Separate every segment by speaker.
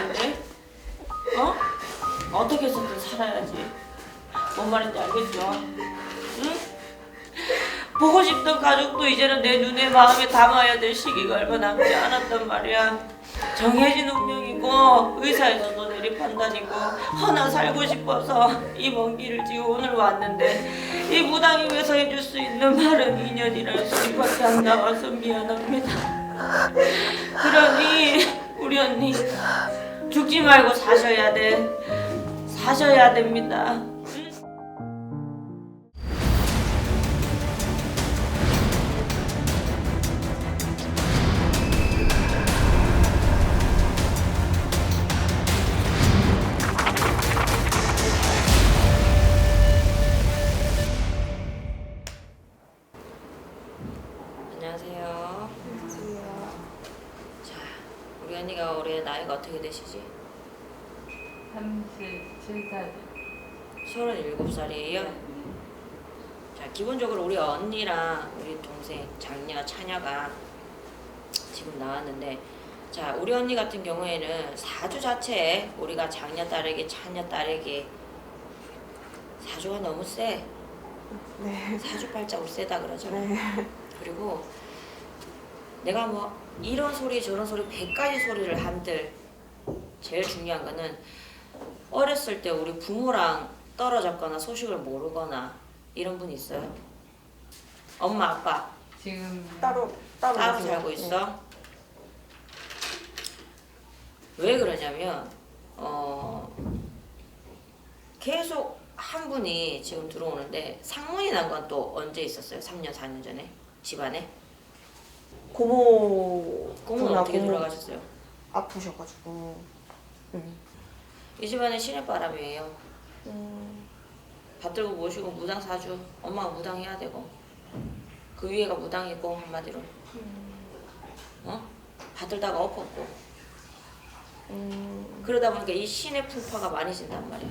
Speaker 1: 안 돼? 어? 어떻게 해서든 살아야지. 뭔 말인지 알겠죠? 응? 보고 싶던 가족도 이제는 내 눈에 마음에 담아야 될 시기가 얼마 남지 않았단 말이야. 정해진 운명이고 의사에서도 내린 판단이고 허나 살고 싶어서 이 먼 길을 지고 오늘 왔는데 이 무당이 위해서 해줄 수 있는 말은 인연이라는 소리밖에 안 나와서 미안합니다. 그러니 우리 언니 죽지 말고 사셔야 돼. 사셔야 됩니다. 안녕하세요. 자, 우리 언니가 올해 나이가 어떻게 되시지?
Speaker 2: 37살.
Speaker 1: 37살이에요? 자, 기본적으로 우리 언니랑 우리 동생 장녀, 차녀가 지금 나왔는데, 자, 우리 언니 같은 경우에는 사주 자체에 우리가 장녀 딸에게, 차녀 딸에게 사주가 너무 세.
Speaker 3: 네.
Speaker 1: 사주 발자국 세다 그러잖아.
Speaker 3: 네.
Speaker 1: 그리고 내가 뭐 이런 소리 저런 소리 100가지 소리를 한들 제일 중요한 거는 어렸을 때 우리 부모랑 떨어졌거나 소식을 모르거나 이런 분 있어요? 엄마 아빠
Speaker 2: 지금
Speaker 3: 따로
Speaker 1: 따로
Speaker 3: 계세요.
Speaker 1: 살고
Speaker 3: 네.
Speaker 1: 있어? 왜 그러냐면 계속 한 분이 지금 들어오는데 상문이 난 건 또 언제 있었어요? 3년 4년 전에 집안에?
Speaker 3: 고모는
Speaker 1: 고모는 어떻게 돌아가셨어요?
Speaker 3: 아프셔가지고.
Speaker 1: 이 집안에 신의 바람이에요. 받들고 모시고 무당 사주, 엄마가 무당해야 되고 그 위에가 무당이고 한마디로 받들다가 엎었고 그러다 보니까 이 신의 풍파가 많이 진단 말이야.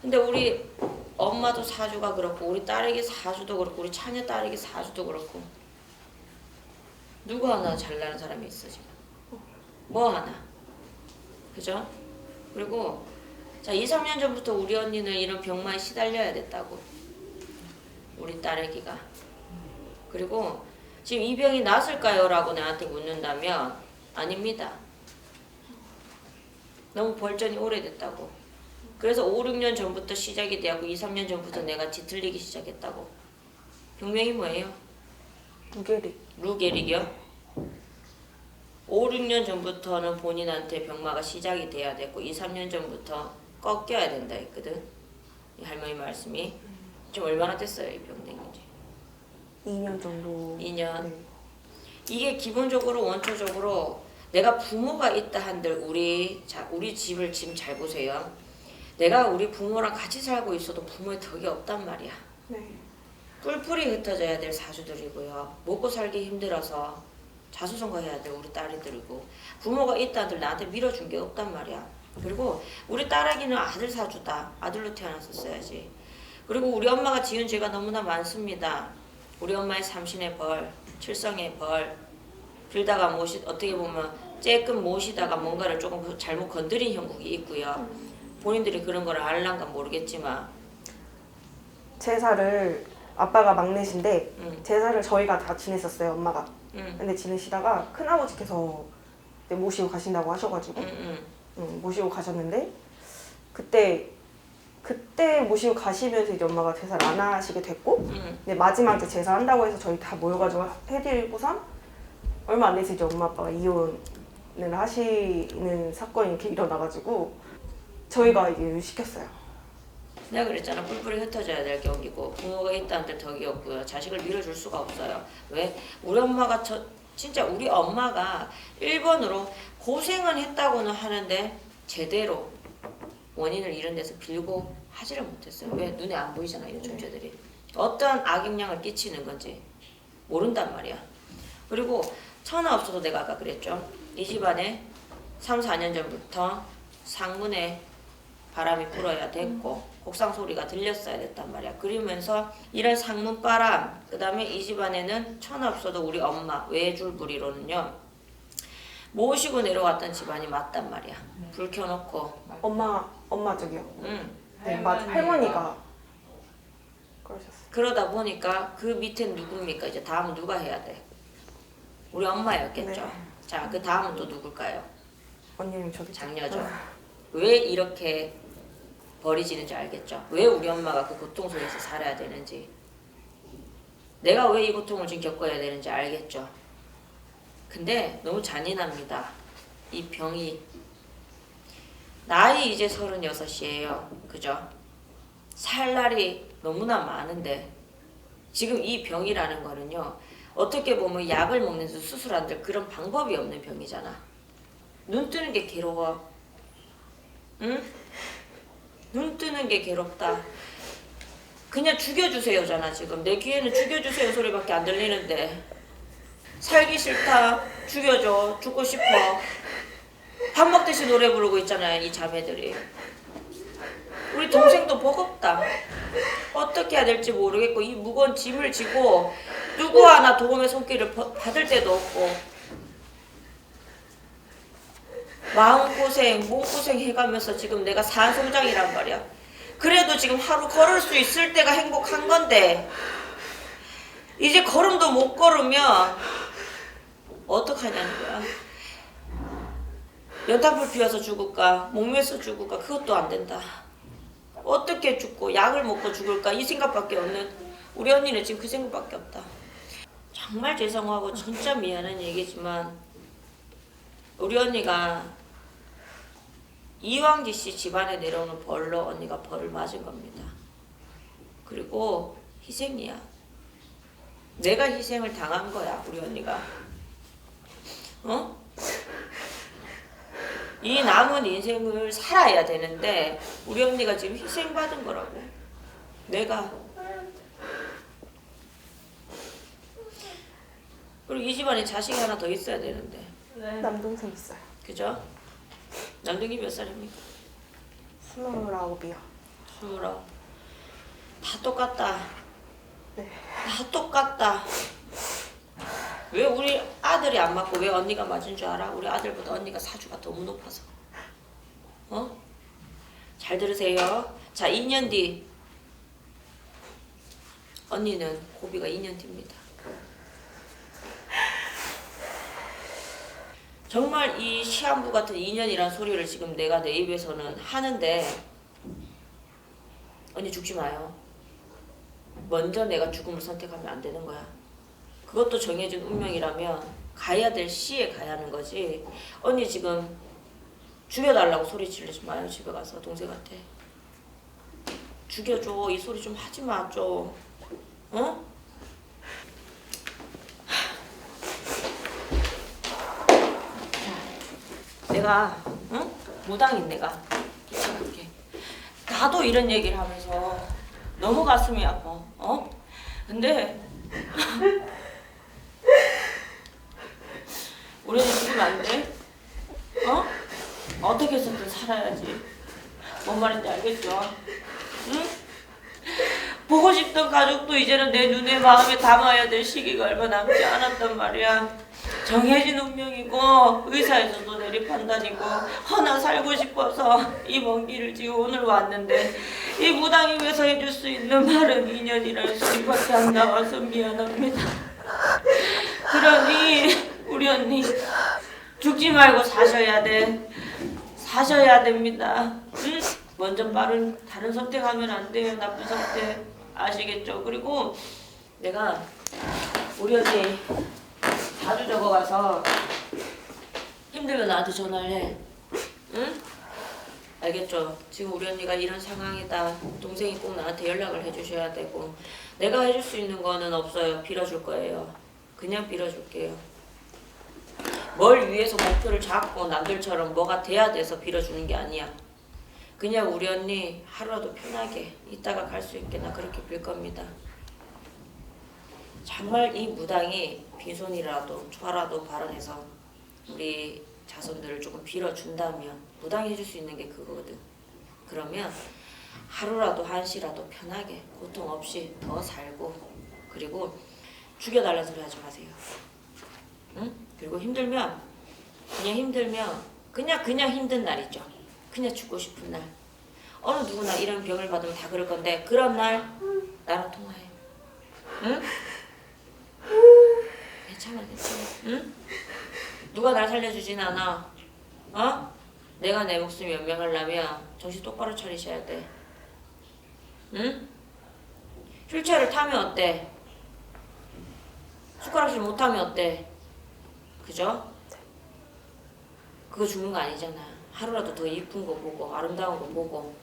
Speaker 1: 근데 우리 엄마도 사주가 그렇고 우리 딸에게 사주도 그렇고 우리 차녀 딸에게 사주도 그렇고 누구 하나 잘나는 사람이 있어 지금? 뭐 하나? 그죠? 그리고 자 2, 3년 전부터 우리 언니는 이런 병마에 시달려야 됐다고. 우리 딸애기가. 그리고 지금 이 병이 낫을까요? 라고 나한테 묻는다면 아닙니다. 너무 벌전이 오래됐다고. 그래서 5, 6년 전부터 시작이 되었고 2, 3년 전부터 내가 뒤틀리기 시작했다고. 병명이 뭐예요?
Speaker 3: 무게리.
Speaker 1: 루게릭이요? 5, 6년 전부터는 본인한테 병마가 시작이 돼야 됐고 2, 3년 전부터 꺾여야 된다 했거든. 이 할머니 말씀이. 지금 얼마나 됐어요 이 병댕인지?
Speaker 3: 2년 정도.
Speaker 1: 2년.
Speaker 3: 네.
Speaker 1: 이게 기본적으로 원초적으로 내가 부모가 있다 한들 우리 집을 지금 잘 보세요. 내가 우리 부모랑 같이 살고 있어도 부모의 덕이 없단 말이야.
Speaker 3: 네.
Speaker 1: 뿔뿔이 흩어져야 될 사주들이고요. 먹고 살기 힘들어서 자수성가해야 될 우리 딸이들이고 부모가 있다 한들 나한테 밀어준 게 없단 말이야. 그리고 우리 딸아기는 아들 사주다. 아들로 태어났었어야지. 그리고 우리 엄마가 지은 죄가 너무나 많습니다. 우리 엄마의 삼신의 벌, 칠성의 벌 빌다가 어떻게 보면 쬐끔 모시다가 뭔가를 조금 잘못 건드린 형국이 있고요. 본인들이 그런 걸 알란가 모르겠지만
Speaker 3: 제사를 아빠가 막내신데
Speaker 1: 응.
Speaker 3: 제사를 저희가 다 지냈었어요, 엄마가.
Speaker 1: 응.
Speaker 3: 근데 지내시다가 큰아버지께서 이제 모시고 가신다고 하셔가지고 모시고 가셨는데 그때 모시고 가시면서 이제 엄마가 제사를 안 하시게 됐고 근데 마지막 이제 제사 한다고 해서 저희 다 모여가지고 해드리고선 얼마 안 돼서 이제 엄마 아빠가 이혼을 하시는 사건이 이렇게 일어나가지고 저희가 이제 시켰어요.
Speaker 1: 내가 그랬잖아. 뿔뿔이 흩어져야 될 경기고 부모가 있다는데 덕이 없고요. 자식을 밀어줄 수가 없어요. 왜? 우리 엄마가 진짜 우리 엄마가 1번으로 고생은 했다고는 하는데 제대로 원인을 이런 데서 빌고 하지를 못했어요. 왜? 눈에 안 보이잖아 이 존재들이. 어떤 악영향을 끼치는 건지 모른단 말이야. 그리고 천하 없어도 내가 아까 그랬죠. 이 집안에 3, 4년 전부터 상문에 바람이 불어야 됐고 곡상 소리가 들렸어야 됐단 말이야. 그러면서 이런 상문바람 그 다음에 이 집안에는 천하 없어도 우리 엄마 외줄부리로는요 모시고 내려왔던 집안이 맞단 말이야. 불 켜놓고.
Speaker 3: 엄마 쪽이요.
Speaker 1: 응.
Speaker 3: 네, 맞아. 할머니가 그러셨어요.
Speaker 1: 그러다 보니까 그 밑엔 누굽니까? 이제 다음은 누가 해야 돼? 우리 엄마였겠죠.
Speaker 3: 네.
Speaker 1: 자, 그 다음은 또 누굴까요?
Speaker 3: 언니는 저기
Speaker 1: 장녀죠. 왜 이렇게 버리지는지 알겠죠? 왜 우리 엄마가 그 고통 속에서 살아야 되는지, 내가 왜 이 고통을 지금 겪어야 되는지 알겠죠? 근데 너무 잔인합니다. 이 병이. 나이 이제 36이에요. 그죠? 살 날이 너무나 많은데 지금 이 병이라는 거는요, 어떻게 보면 약을 먹는데 수술한들 그런 방법이 없는 병이잖아. 눈 뜨는 게 괴로워. 응? 눈 뜨는 게 괴롭다. 그냥 죽여주세요잖아. 지금 내 귀에는 죽여주세요 소리밖에 안 들리는데. 살기 싫다. 죽여줘. 죽고 싶어. 밥 먹듯이 노래 부르고 있잖아요, 이 자매들이. 우리 동생도 버겁다. 어떻게 해야 될지 모르겠고 이 무거운 짐을 지고 누구 하나 도움의 손길을 받을 데도 없고, 마음고생, 몸고생 해가면서 지금 내가 산송장이란 말이야. 그래도 지금 하루 걸을 수 있을 때가 행복한 건데 이제 걸음도 못 걸으면 어떡하냐는 거야. 연탄불 피워서 죽을까, 목매서 죽을까, 그것도 안 된다. 어떻게 죽고 약을 먹고 죽을까, 이 생각밖에 없는 우리 언니는 지금 그 생각밖에 없다. 정말 죄송하고 진짜 미안한 얘기지만 우리 언니가 이왕지 씨 집안에 내려오는 벌로 언니가 벌을 맞은 겁니다. 그리고 희생이야. 내가 희생을 당한 거야, 우리 언니가. 어? 이 남은 인생을 살아야 되는데 우리 언니가 지금 희생받은 거라고. 내가. 그리고 이 집안에 자식이 하나 더 있어야 되는데.
Speaker 3: 남동생 있어요.
Speaker 1: 그죠? 남동이 몇 살입니까?
Speaker 3: 29이요.
Speaker 1: 29. 다 똑같다.
Speaker 3: 네.
Speaker 1: 다 똑같다. 왜 우리 아들이 안 맞고 왜 언니가 맞은 줄 알아? 우리 아들보다 언니가 사주가 너무 높아서. 어? 잘 들으세요. 자, 2년 뒤 언니는 고비가 2년 뒤입니다. 정말 이 시한부 같은 2년이란 소리를 지금 내가 내 입에서는 하는데 언니 죽지 마요. 먼저 내가 죽음을 선택하면 안 되는 거야. 그것도 정해진 운명이라면 가야 될 시에 가야 하는 거지. 언니 지금 죽여달라고 소리 지르지 마요. 집에 가서 동생한테. 죽여줘. 이 소리 좀 하지 마 좀. 어? 내가 응? 무당인 내가 이렇게 나도 이런 얘기를 하면서 너무 가슴이 아파. 어? 근데 우리는 죽으면 안 돼? 어? 어떻게 해서든 살아야지. 뭔 말인지 알겠죠? 응? 보고 싶던 가족도 이제는 내 눈에 마음에 담아야 될 시기가 얼마 남지 않았단 말이야. 정해진 운명이고 의사에서도 내릴 판단이고 허나 살고 싶어서 이 먼 길을 지금 오늘 왔는데 이 무당이 위해서 해줄 수 있는 말은 2년이라는 소리밖에 안 나와서 미안합니다. 그러니 우리 언니 죽지 말고 사셔야 돼. 사셔야 됩니다. 응? 먼저 다른 선택하면 안 돼요. 나쁜 선택. 아시겠죠? 그리고 내가 우리 언니 자주 적어가서 힘들면 나한테 전화를 해. 응? 알겠죠? 지금 우리 언니가 이런 상황이다. 동생이 꼭 나한테 연락을 해주셔야 되고 내가 해줄 수 있는 거는 없어요. 빌어줄 거예요. 그냥 빌어줄게요. 뭘 위해서 목표를 잡고 남들처럼 뭐가 돼야 돼서 빌어주는 게 아니야. 그냥 우리 언니 하루라도 편하게 이따가 갈 수 있게 나 그렇게 빌 겁니다. 정말 이 무당이 빈손이라도 초라도 발언해서 우리 자손들을 조금 빌어준다면 무당이 해줄 수 있는 게 그거거든. 그러면 하루라도 한시라도 편하게 고통 없이 더 살고, 그리고 죽여달라는 소리 하지 마세요. 응? 그리고 힘들면 그냥 힘들면 그냥 힘든 날이죠. 그냥 죽고 싶은 날. 어느 누구나 이런 병을 받으면 다 그럴 건데 그런 날 나랑 통화해. 응? 괜찮아. 응? 누가 날 살려주진 않아. 어? 내가 내 목숨 연명하려면 정신 똑바로 차리셔야 돼. 응? 휠체어를 타면 어때? 숟가락질 못하면 어때? 그죠? 그거 죽는 거 아니잖아. 하루라도 더 이쁜 거 보고 아름다운 거 보고.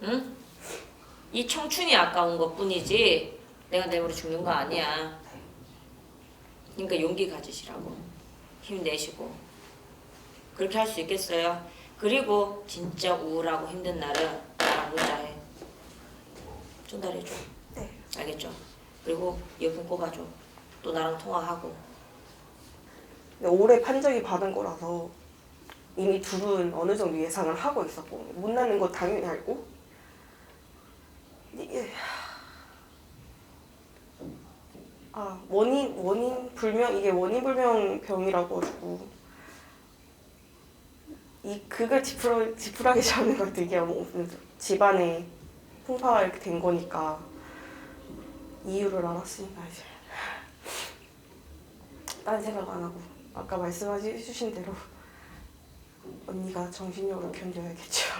Speaker 1: 응? 이 청춘이 아까운 것 뿐이지 내가 내버려 죽는 거 아니야. 그러니까 용기 가지시라고. 힘내시고. 그렇게 할 수 있겠어요? 그리고 진짜 우울하고 힘든 날은 나랑 문자해. 전달해줘.
Speaker 3: 네.
Speaker 1: 알겠죠? 그리고 이어폰 꼽아줘. 또 나랑 통화하고.
Speaker 3: 근데 올해 판정이 받은 거라서 이미 둘은 어느 정도 예상을 하고 있었고 못 나는 거 당연히 알고 이게 원인 불명 이게 원인 불명 병이라고 가지고 이 그걸 지푸라기 잡는 것 같아. 이게 뭐 집안에 풍파가 이렇게 된 거니까 이유를 알았으니까 이제 딴 생각 안 하고 아까 말씀해 주신 대로 언니가 정신력으로 견뎌야겠죠.